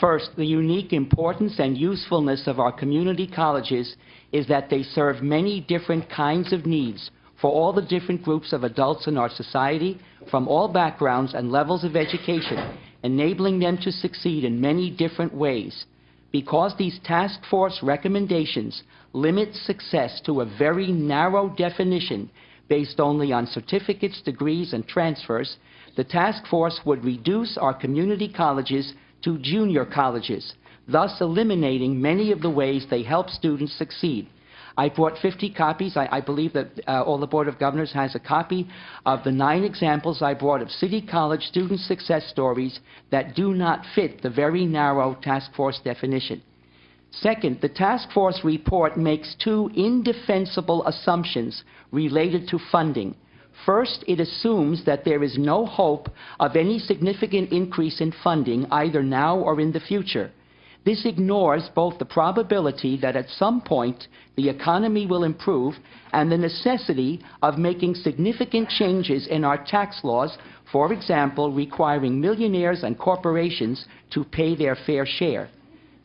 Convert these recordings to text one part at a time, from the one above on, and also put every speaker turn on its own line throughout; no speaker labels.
First, the unique importance and usefulness of our community colleges is that they serve many different kinds of needs for all the different groups of adults in our society from all backgrounds and levels of education, enabling them to succeed in many different ways. Because these task force recommendations limit success to a very narrow definition based only on certificates, degrees, and transfers, the task force would reduce our community colleges to junior colleges, thus eliminating many of the ways they help students succeed. I brought 50 copies. I believe that all the Board of Governors has a copy of the 9 examples I brought of City College student success stories that do not fit the very narrow task force definition. Second, the task force report makes 2 indefensible assumptions related to funding. First, it assumes that there is no hope of any significant increase in funding either now or in the future. This ignores both the probability that at some point the economy will improve and the necessity of making significant changes in our tax laws, for example, requiring millionaires and corporations to pay their fair share.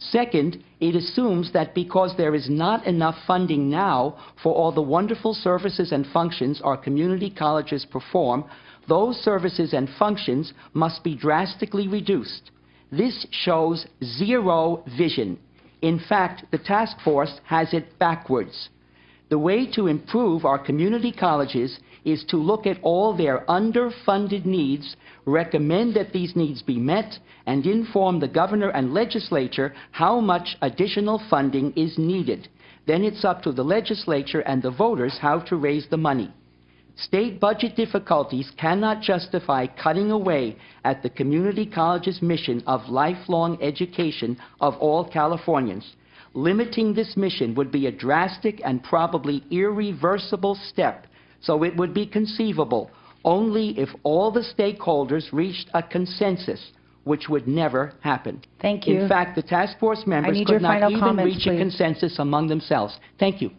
Second, it assumes that because there is not enough funding now for all the wonderful services and functions our community colleges perform, those services and functions must be drastically reduced. This shows zero vision. In fact, the task force has it backwards. The way to improve our community colleges is to look at all their underfunded needs, recommend that these needs be met, and inform the governor and legislature how much additional funding is needed. Then it's up to the legislature and the voters how to raise the money. State budget difficulties cannot justify cutting away at the community college's mission of lifelong education of all Californians. Limiting this mission would be a drastic and probably irreversible step, so it would be conceivable only if all the stakeholders reached a consensus, which would never happen.
Thank you.
In fact, the task force members could not even reach a consensus among themselves. Thank you.